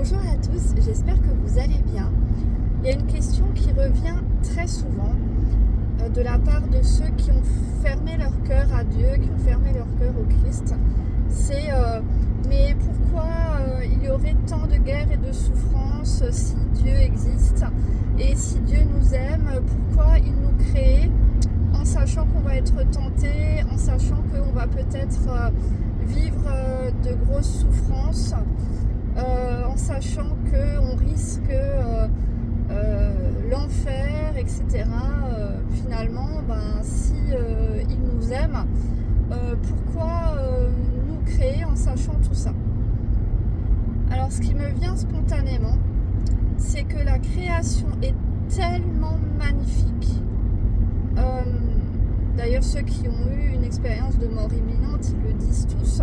Bonjour à tous, j'espère que vous allez bien. Il y a une question qui revient très souvent de la part de ceux qui ont fermé leur cœur à Dieu, qui ont fermé leur cœur au Christ. C'est mais pourquoi il y aurait tant de guerres et de souffrances si Dieu existe? Et si Dieu nous aime, pourquoi il nous crée en sachant qu'on va être tenté, en sachant qu'on va peut-être vivre de grosses souffrances, en sachant qu'on risque l'enfer, etc. Finalement, si il nous aime, pourquoi nous créer en sachant tout ça? Alors, ce qui me vient spontanément, c'est que la création est tellement magnifique. D'ailleurs, ceux qui ont eu une expérience de mort imminente, ils le disent tous.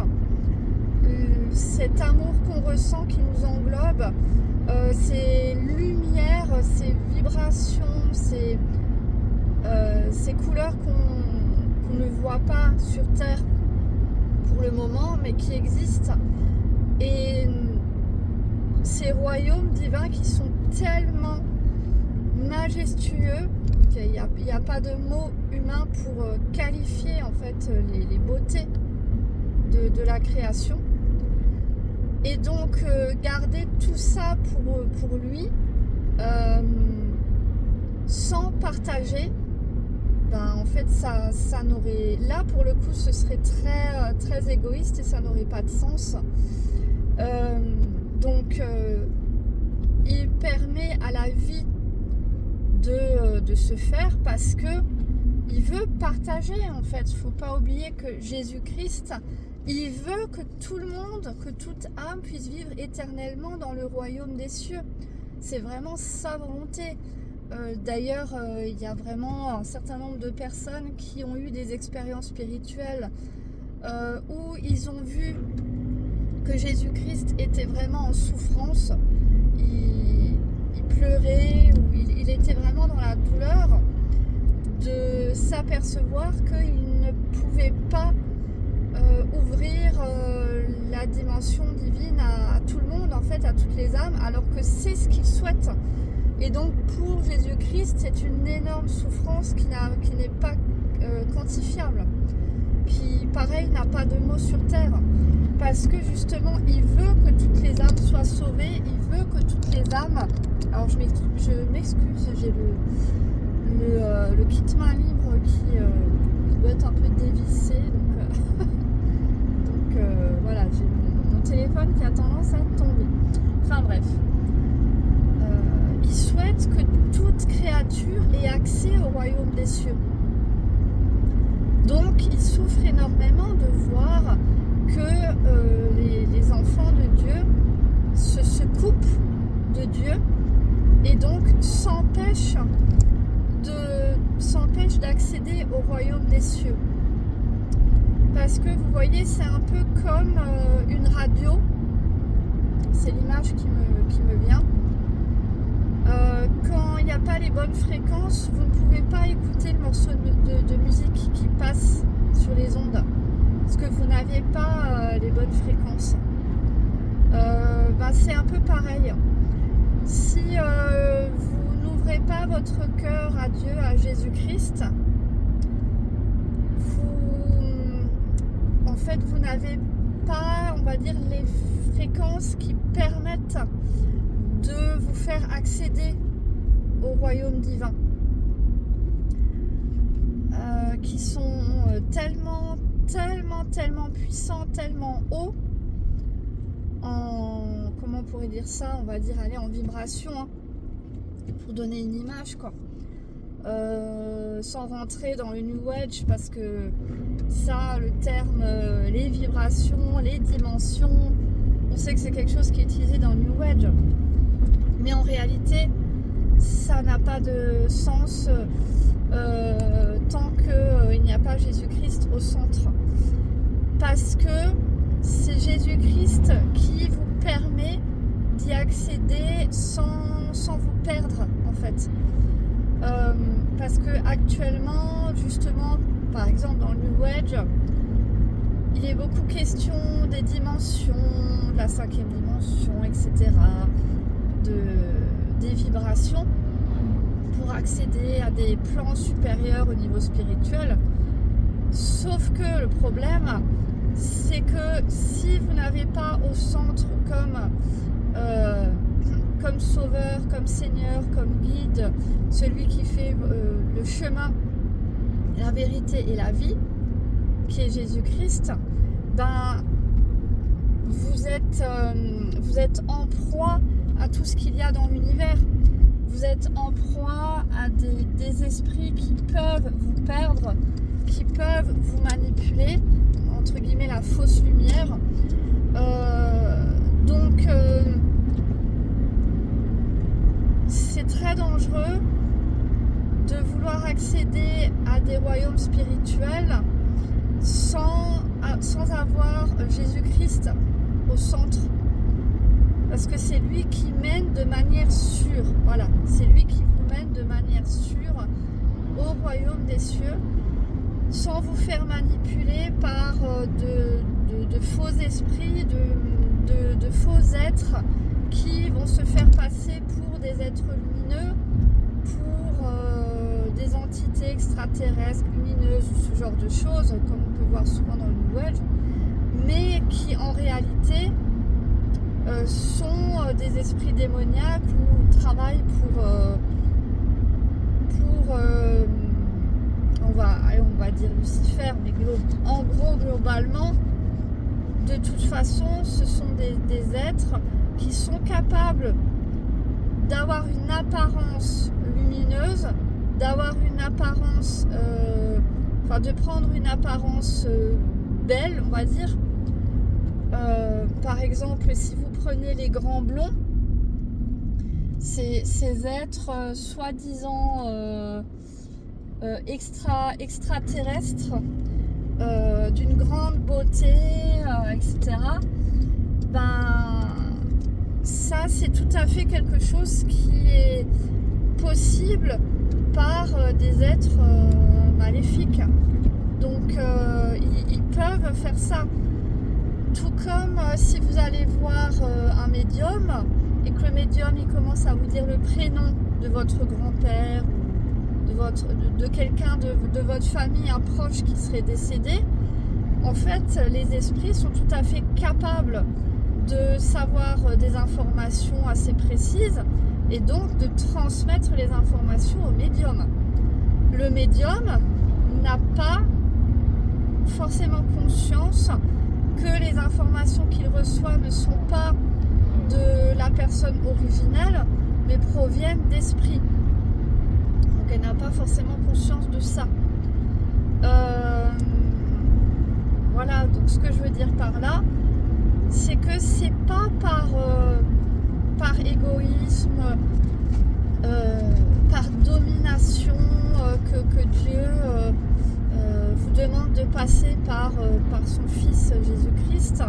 Cet amour qu'on ressent, qui nous englobe, ces lumières, ces vibrations, ces couleurs qu'on ne voit pas sur Terre pour le moment, mais qui existent. Et ces royaumes divins qui sont tellement majestueux qu'il n'y a pas de mots humains pour qualifier en fait les beautés de la création. Et donc garder tout ça pour lui sans partager, en fait ça n'aurait, là pour le coup ce serait très, très égoïste et ça n'aurait pas de sens. Donc il permet à la vie de se faire parce que il veut partager en fait. Il ne faut pas oublier que Jésus-Christ, il veut que tout le monde, que toute âme puisse vivre éternellement dans le royaume des cieux. C'est vraiment sa volonté. D'ailleurs, il y a vraiment un certain nombre de personnes qui ont eu des expériences spirituelles où ils ont vu que Jésus-Christ était vraiment en souffrance. Il pleurait, ou il était vraiment dans la douleur de s'apercevoir qu'il ne pouvait pas ouvrir la dimension divine à tout le monde, en fait, à toutes les âmes, alors que c'est ce qu'il souhaite. Et donc pour Jésus-Christ, c'est une énorme souffrance qui n'est pas quantifiable, qui, pareil, n'a pas de mots sur terre, parce que justement, il veut que toutes les âmes soient sauvées, il veut que toutes les âmes... Alors je m'excuse, j'ai le kit main libre qui doit être un peu dévissé, donc voilà, j'ai mon téléphone qui a tendance à tomber. Enfin bref, il souhaite que toute créature ait accès au royaume des cieux. Donc il souffre énormément de voir que les enfants de Dieu se coupent de Dieu et donc s'empêchent d'accéder au royaume des cieux. Parce que vous voyez, c'est un peu comme une radio, c'est l'image qui me vient. Quand il n'y a pas les bonnes fréquences, vous ne pouvez pas écouter le morceau de musique qui passe sur les ondes, parce que vous n'avez pas les bonnes fréquences. C'est un peu pareil. Si vous n'ouvrez pas votre cœur à Dieu, à Jésus-Christ, vous n'avez pas, on va dire, les fréquences qui permettent de vous faire accéder au royaume divin, qui sont tellement puissants, tellement hauts, comment on pourrait dire ça, on va dire, aller en vibration, pour donner une image, quoi. Sans rentrer dans le New Age, parce que ça, le terme, les vibrations, les dimensions, on sait que c'est quelque chose qui est utilisé dans le New Age, mais en réalité ça n'a pas de sens tant qu'il n'y a pas Jésus-Christ au centre, parce que c'est Jésus-Christ qui vous permet d'y accéder sans vous perdre, en fait. Parce que actuellement, justement, par exemple dans le New Age, il est beaucoup question des dimensions, de la 5e dimension, etc., des vibrations pour accéder à des plans supérieurs au niveau spirituel. Sauf que le problème, c'est que si vous n'avez pas au centre comme sauveur, comme seigneur, comme guide, celui qui fait le chemin, la vérité et la vie, qui est Jésus-Christ, ben, vous êtes en proie à tout ce qu'il y a dans l'univers. Vous êtes en proie à des esprits qui peuvent vous perdre, qui peuvent vous manipuler, entre guillemets la fausse lumière. Donc c'est très dangereux de vouloir accéder à des royaumes spirituels sans avoir Jésus-Christ au centre. Parce que c'est lui qui mène de manière sûre. Voilà, c'est lui qui vous mène de manière sûre au royaume des cieux, sans vous faire manipuler par de faux esprits, de faux êtres qui vont se faire passer pour des êtres lumineux, pour des entités extraterrestres, lumineuses, ou ce genre de choses, comme on peut voir souvent dans le New Age, mais qui en réalité sont des esprits démoniaques ou travaillent pour on va dire Lucifer, mais en gros globalement, de toute façon, ce sont des êtres qui sont capables d'avoir une apparence lumineuse, d'avoir une apparence, de prendre une apparence belle, on va dire. Par exemple, si vous prenez les grands blonds, ces êtres soi-disant extraterrestres, d'une grande beauté, etc. Ben, ça, c'est tout à fait quelque chose qui est possible par des êtres maléfiques. Donc, ils peuvent faire ça. Tout comme si vous allez voir un médium et que le médium il commence à vous dire le prénom de votre grand-père, de quelqu'un de votre famille, un proche qui serait décédé, en fait les esprits sont tout à fait capables de savoir des informations assez précises et donc de transmettre les informations au médium. Le médium n'a pas forcément conscience que les informations qu'il reçoit ne sont pas de la personne originelle, mais proviennent d'esprit. Donc elle n'a pas forcément conscience de ça. Voilà, donc ce que je veux dire par là, c'est que c'est pas par égoïsme, par domination que Dieu vous demande de passer par son Fils Jésus-Christ.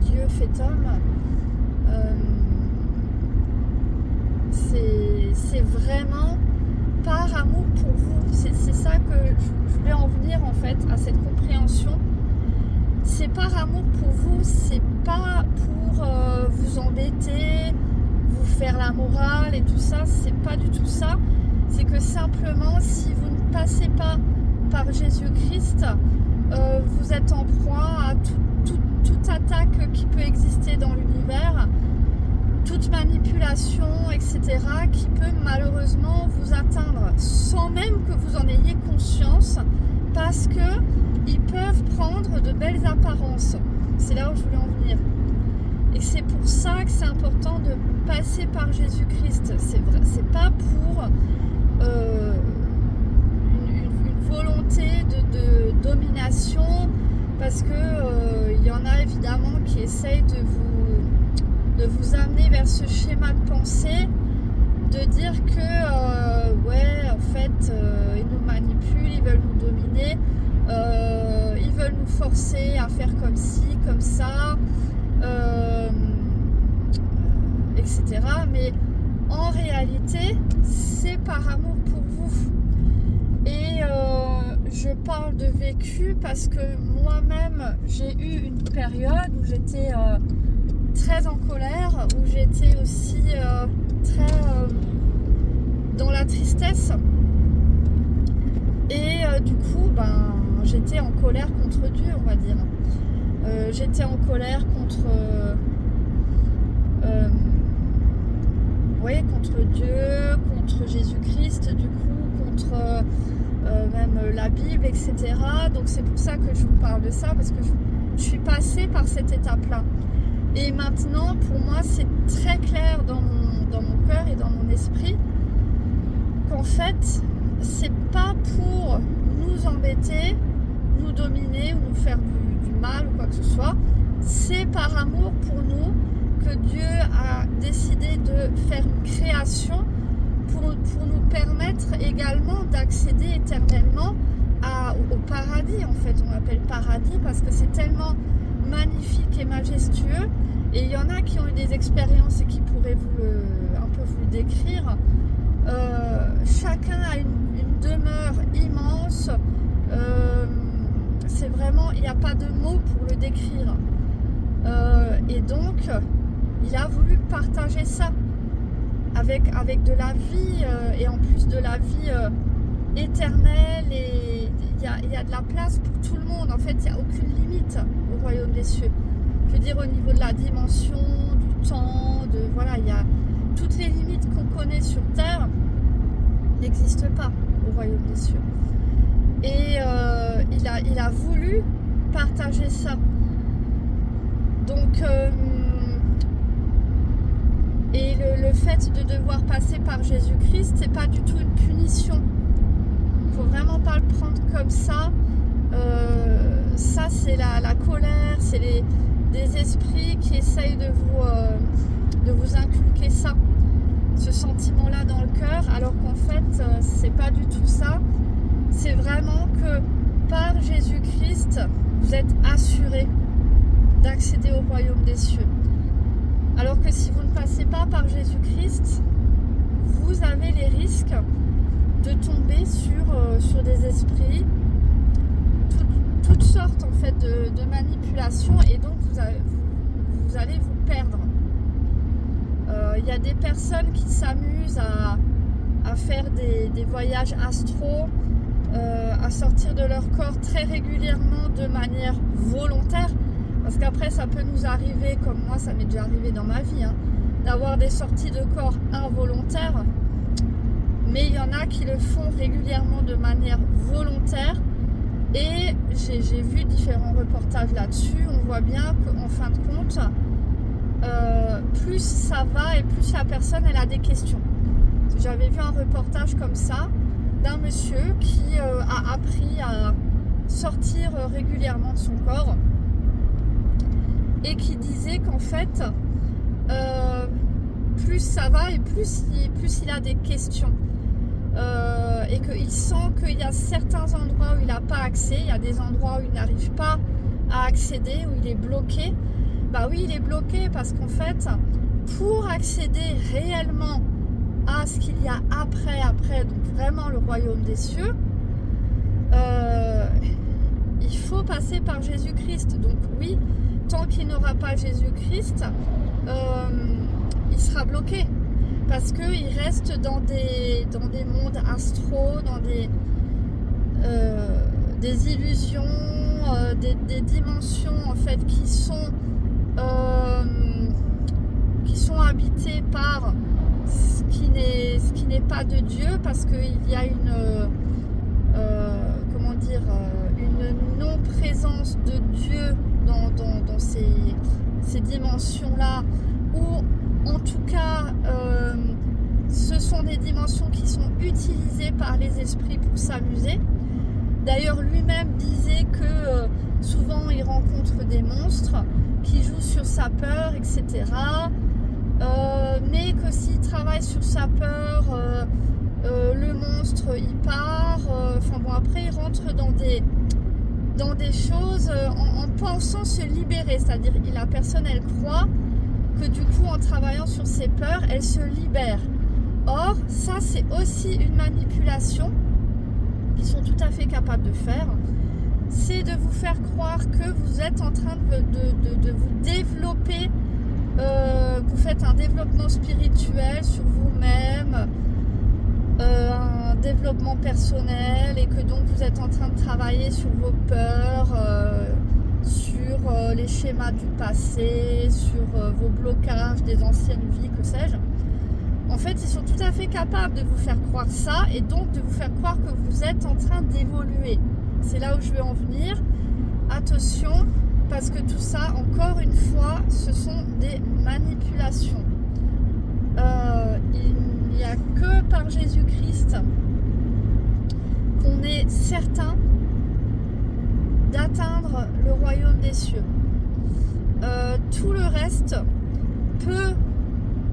Dieu fait homme. C'est vraiment par amour pour vous. C'est ça que je voulais en venir en fait, à cette compréhension. C'est par amour pour vous, c'est pas pour vous embêter, vous faire la morale et tout ça, c'est pas du tout ça. C'est que simplement, si vous ne passez pas par Jésus-Christ, vous êtes en proie à toute attaque qui peut exister dans l'univers, toute manipulation, etc., qui peut malheureusement vous atteindre, sans même que vous en ayez conscience, parce qu'ils peuvent prendre de belles apparences. C'est là où je voulais en venir. Et c'est pour ça que c'est important de passer par Jésus-Christ. C'est pas pour une volonté de domination, parce que il y en a évidemment qui essayent de vous amener vers ce schéma de pensée, de dire que ouais, en fait ils nous manipulent, ils veulent nous dominer, ils veulent nous forcer à faire comme ci, comme ça, etc. Mais en réalité, c'est par amour pour vous. Et je parle de vécu parce que moi-même, j'ai eu une période où j'étais très en colère, où j'étais aussi très dans la tristesse. Et du coup, j'étais en colère contre Dieu, on va dire. J'étais en colère contre contre Dieu, contre Jésus-Christ, du coup, contre même la Bible, etc. Donc c'est pour ça que je vous parle de ça, parce que je suis passée par cette étape-là. Et maintenant, pour moi, c'est très clair dans mon cœur et dans mon esprit qu'en fait, c'est pas pour nous embêter, nous dominer ou nous faire du mal ou quoi que ce soit. C'est par amour pour nous que Dieu a décidé de faire une création pour nous permettre également d'accéder éternellement au paradis. En fait, on l'appelle paradis parce que c'est tellement magnifique et majestueux. Et il y en a qui ont eu des expériences et qui pourraient un peu vous le décrire. Chacun a une demeure immense. C'est vraiment, il n'y a pas de mots pour le décrire. Et donc, il a voulu partager ça avec de la vie et en plus de la vie éternelle. Et il y a de la place pour tout le monde. En fait, il n'y a aucune limite au royaume des cieux. Je veux dire, au niveau de la dimension, du temps, voilà, il y a toutes les limites qu'on connaît sur Terre n'existent pas au royaume des cieux. Et il a voulu partager ça. Donc, et le fait de devoir passer par Jésus-Christ, c'est pas du tout une punition. Il faut vraiment pas le prendre comme ça. Ça, c'est la colère, c'est des esprits qui essayent de vous inculquer ça, ce sentiment-là dans le cœur, alors qu'en fait, c'est pas du tout ça. C'est vraiment que par Jésus-Christ, vous êtes assurés d'accéder au royaume des cieux. Alors que si vous ne passez pas par Jésus-Christ, vous avez les risques de tomber sur des esprits, toutes sortes en fait de manipulations, et donc vous allez vous perdre. Il y a des personnes qui s'amusent à faire des voyages astraux, à sortir de leur corps très régulièrement de manière volontaire, parce qu'après ça peut nous arriver, comme moi ça m'est déjà arrivé dans ma vie, d'avoir des sorties de corps involontaires, mais il y en a qui le font régulièrement de manière volontaire. Et j'ai vu différents reportages là-dessus. On voit bien qu'en fin de compte, plus ça va et plus la personne elle a des questions. J'avais vu un reportage comme ça d'un monsieur qui a appris à sortir régulièrement de son corps et qui disait qu'en fait, plus ça va et plus il a des questions. Et qu'il sent qu'il y a certains endroits où il n'a pas accès, il y a des endroits où il n'arrive pas à accéder, où il est bloqué. Bah oui, il est bloqué parce qu'en fait, pour accéder réellement à ce qu'il y a après, donc vraiment le royaume des cieux, il faut passer par Jésus-Christ. Donc oui, tant qu'il n'aura pas Jésus-Christ, il sera bloqué. Parce qu'il reste dans des mondes astraux, dans des illusions, des dimensions en fait qui sont habitées par ce qui n'est pas de Dieu, parce qu'il y a une non-présence de Dieu dans ces dimensions-là, ou en tout cas, ce sont des dimensions qui sont utilisées par les esprits pour s'amuser. D'ailleurs, lui-même disait que souvent il rencontre des monstres qui jouent sur sa peur, etc. Mais que s'il travaille sur sa peur, le monstre il part. Après il rentre dans des choses en pensant se libérer. C'est-à-dire la personne elle croit que du coup en travaillant sur ses peurs, elle se libère. Or, ça c'est aussi une manipulation qu'ils sont tout à fait capables de faire, c'est de vous faire croire que vous êtes en train de vous développer, que vous faites un développement spirituel sur vous-même, un développement personnel, et que donc vous êtes en train de travailler sur vos peurs, sur les schémas du passé, sur vos blocages des anciennes vies, que sais-je. En fait, ils sont tout à fait capables de vous faire croire ça, et donc de vous faire croire que vous êtes en train d'évoluer. C'est là où je veux en venir. Attention, parce que tout ça, encore une fois, ce sont des manipulations. Il n'y a que par Jésus-Christ qu'on est certain d'atteindre le royaume des cieux. Tout le reste peut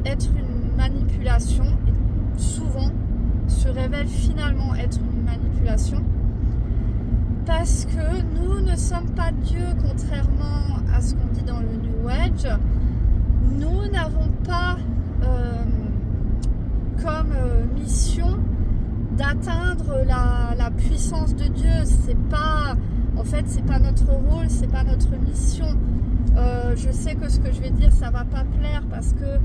être une manipulation, et souvent se révèle finalement être une manipulation, parce que nous ne sommes pas Dieu, contrairement à ce qu'on dit dans le New Age. Nous n'avons pas comme mission d'atteindre la puissance de Dieu. C'est pas notre rôle, c'est pas notre mission. Je sais que ce que je vais dire, ça va pas plaire, parce que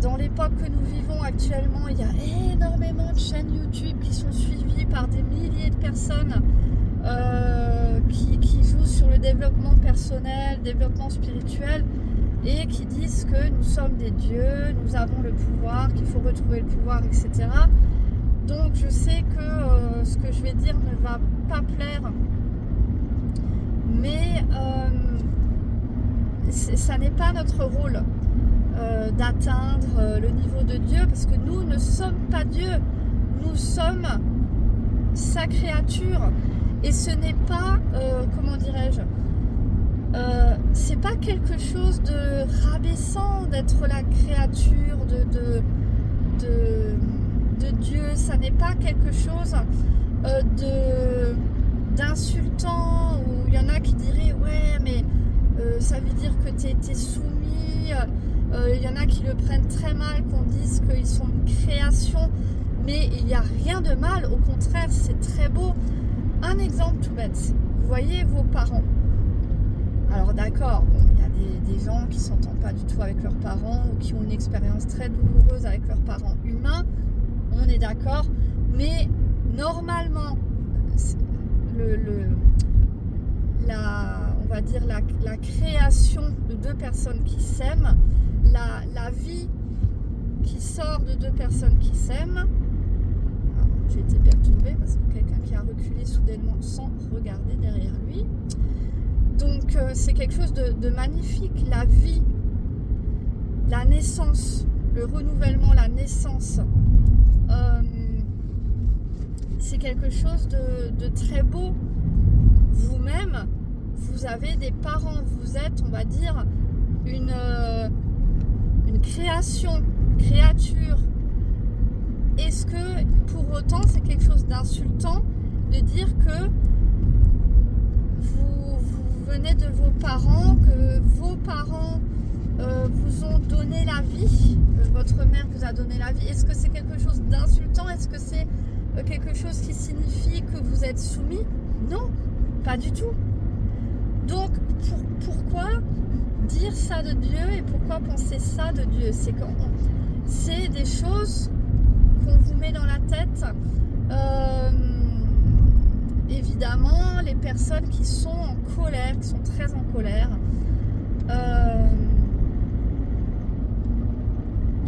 dans l'époque que nous vivons actuellement, il y a énormément de chaînes YouTube qui sont suivies par des milliers de personnes qui jouent sur le développement personnel, développement spirituel, et qui disent que nous sommes des dieux, nous avons le pouvoir, qu'il faut retrouver le pouvoir, etc. Donc je sais que ce que je vais dire ne va pas plaire, mais ça n'est pas notre rôle d'atteindre le niveau de Dieu, parce que nous ne sommes pas Dieu, nous sommes sa créature, et ce n'est pas, comment dirais-je, c'est pas quelque chose de rabaissant d'être la créature de Dieu, ça n'est pas quelque chose d'insultant, où il y en a qui diraient ouais mais ça veut dire que tu es soumis, il y en a qui le prennent très mal, qu'on dise qu'ils sont une création, mais il n'y a rien de mal, au contraire c'est très beau. Un exemple tout bête, vous voyez vos parents. Alors d'accord, bon, il y a des gens qui ne s'entendent pas du tout avec leurs parents, ou qui ont une expérience très douloureuse avec leurs parents humains, on est d'accord, mais normalement, on va dire la création de deux personnes qui s'aiment, la vie qui sort de deux personnes qui s'aiment. J'ai été perturbée parce que quelqu'un qui a reculé soudainement sans regarder derrière lui. Donc c'est quelque chose de magnifique, la vie, la naissance, le renouvellement, la naissance. C'est quelque chose de très beau. Vous-même, vous avez des parents, vous êtes, on va dire, une créature. Est-ce que pour autant c'est quelque chose d'insultant de dire que vous venez de vos parents, que vos parents vous ont donné la vie, que votre mère vous a donné la vie? Est-ce que c'est quelque chose d'insultant? Est-ce que c'est quelque chose qui signifie que vous êtes soumis? Non, pas du tout. Donc pourquoi dire ça de Dieu, et pourquoi penser ça de Dieu? C'est des choses qu'on vous met dans la tête. Évidemment, les personnes qui sont en colère, qui sont très en colère,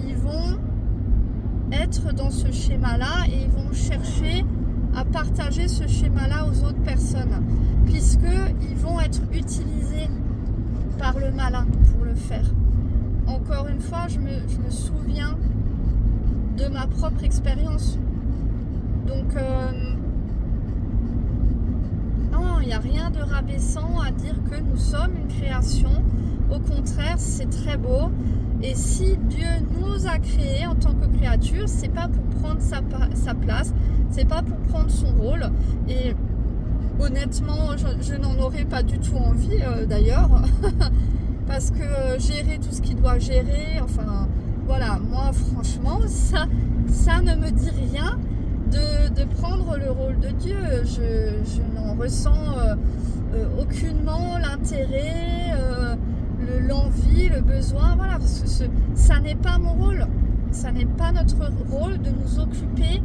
ils vont être dans ce schéma-là, et ils vont chercher à partager ce schéma-là aux autres personnes, puisqu'ils vont être utilisés par le malin pour le faire. Encore une fois, je me souviens de ma propre expérience. Donc, non, il n'y a rien de rabaissant à dire que nous sommes une création. Au contraire, c'est très beau. Et si Dieu nous a créés en tant que créature, c'est pas pour prendre sa place, c'est pas pour prendre son rôle. Et honnêtement, je n'en aurais pas du tout envie d'ailleurs, parce que gérer tout ce qu'il doit gérer, enfin voilà, moi franchement, ça ne me dit rien de prendre le rôle de Dieu. Je n'en ressens aucunement l'intérêt, l'envie, le besoin, voilà, parce que ça n'est pas mon rôle. Ça n'est pas notre rôle de nous occuper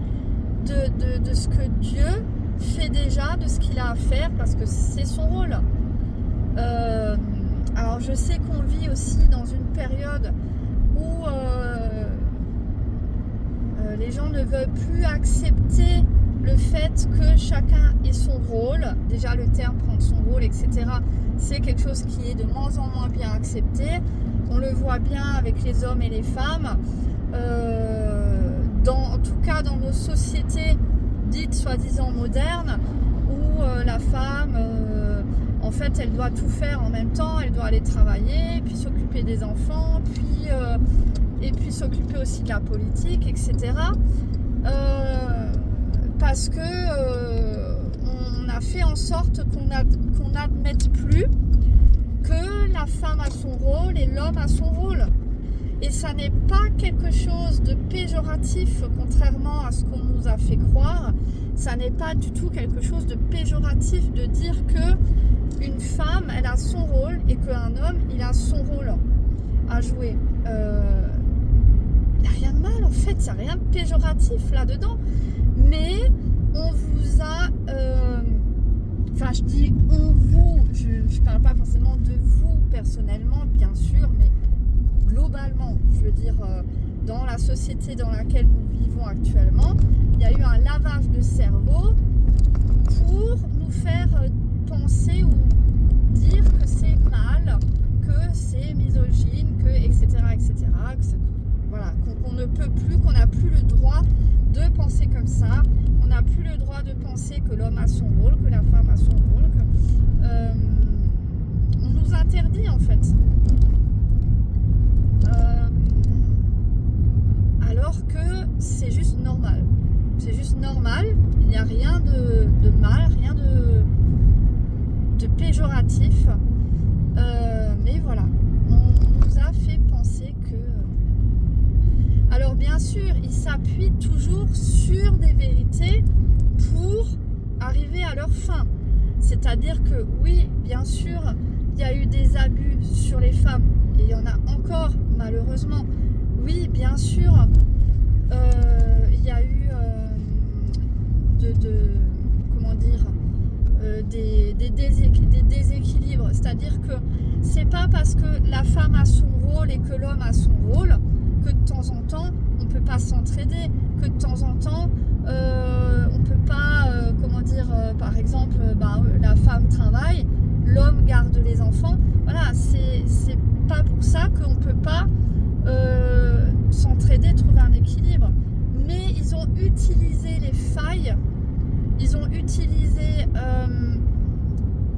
de ce que Dieu fait déjà, de ce qu'il a à faire, parce que c'est son rôle. Alors je sais qu'on vit aussi dans une période où les gens ne veulent plus accepter le fait que chacun ait son rôle. Déjà le terme prendre son rôle, etc., c'est quelque chose qui est de moins en moins bien accepté. On le voit bien avec les hommes et les femmes. En tout cas dans nos sociétés dites soi-disant modernes, où la femme, en fait, elle doit tout faire en même temps. Elle doit aller travailler, puis s'occuper des enfants, et puis s'occuper aussi de la politique, etc. Parce que on a fait en sorte qu'on n'admette plus que la femme a son rôle et l'homme a son rôle. Et ça n'est pas quelque chose de péjoratif, contrairement à ce qu'on nous a fait croire. Ça n'est pas du tout quelque chose de péjoratif de dire que une femme, elle a son rôle et qu'un homme, il a son rôle à jouer. Il n'y a rien de mal, en fait, il n'y a rien de péjoratif là-dedans. Mais on vous a... Enfin, je dis on vous, je ne parle pas forcément de vous personnellement, bien sûr, mais globalement, je veux dire, dans la société dans laquelle nous vivons actuellement, il y a eu un lavage de cerveau pour nous faire penser ou dire que c'est mal, que c'est misogyne, que etc. Voilà, qu'on ne peut plus, qu'on n'a plus le droit de penser comme ça, on n'a plus le droit de penser que l'homme a son rôle, que la femme a son rôle, on nous interdit en fait. Alors que c'est juste normal. C'est juste normal, il n'y a rien de mal, rien de péjoratif. Mais voilà, on nous a fait penser que... Alors bien sûr, ils s'appuient toujours sur des vérités pour arriver à leur fin. C'est-à-dire que oui, bien sûr, il y a eu des abus sur les femmes. Et il y en a encore, malheureusement. Oui, bien sûr, il y a eu des déséquilibres. C'est-à-dire que c'est pas parce que la femme a son rôle et que l'homme a son rôle que de temps en temps, on ne peut pas s'entraider, que de temps en temps, on ne peut pas, par exemple, la femme travaille, l'homme garde les enfants. Voilà, c'est pas pour ça qu'on ne peut pas s'entraider, trouver un équilibre. Mais ils ont utilisé les failles, ils ont utilisé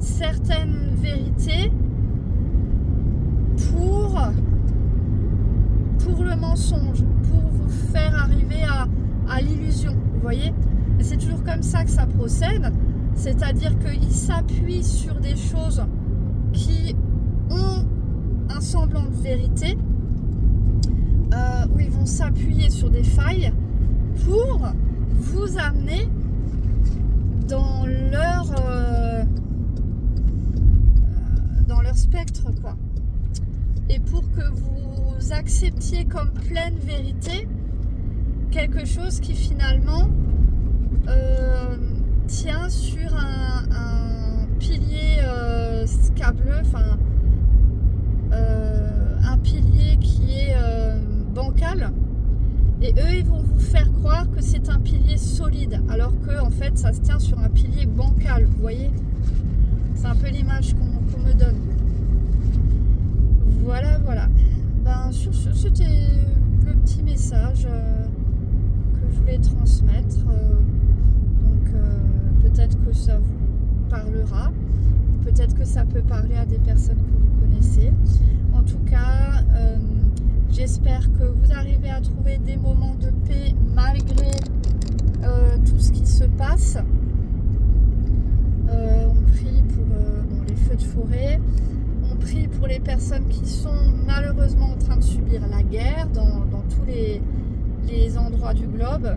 certaines vérités pour le mensonge, pour vous faire arriver à l'illusion, vous voyez. Et c'est toujours comme ça que ça procède, c'est-à-dire qu'ils s'appuient sur des choses qui ont un semblant de vérité, où ils vont s'appuyer sur des failles pour vous amener dans leur spectre, quoi. Et pour que vous acceptiez comme pleine vérité quelque chose qui finalement tient sur un pilier scabreux, enfin un pilier qui est bancal, et eux ils vont vous faire croire que c'est un pilier solide alors que en fait ça se tient sur un pilier bancal, vous voyez. C'est un peu l'image qu'on me donne. Voilà. Sur ce, c'était le petit message que je voulais transmettre. Donc peut-être que ça vous parlera, peut-être que ça peut parler à des personnes que vous connaissez. En tout cas, j'espère que vous arrivez à trouver des moments de paix malgré tout ce qui se passe. On prie pour les feux de forêt. On prie pour les personnes qui sont malheureusement en train de subir la guerre dans tous les endroits du globe.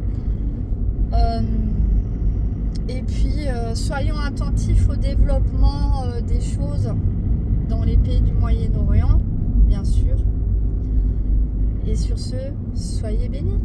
Et puis, soyons attentifs au développement des choses dans les pays du Moyen-Orient, bien sûr. Et sur ce, soyez bénis.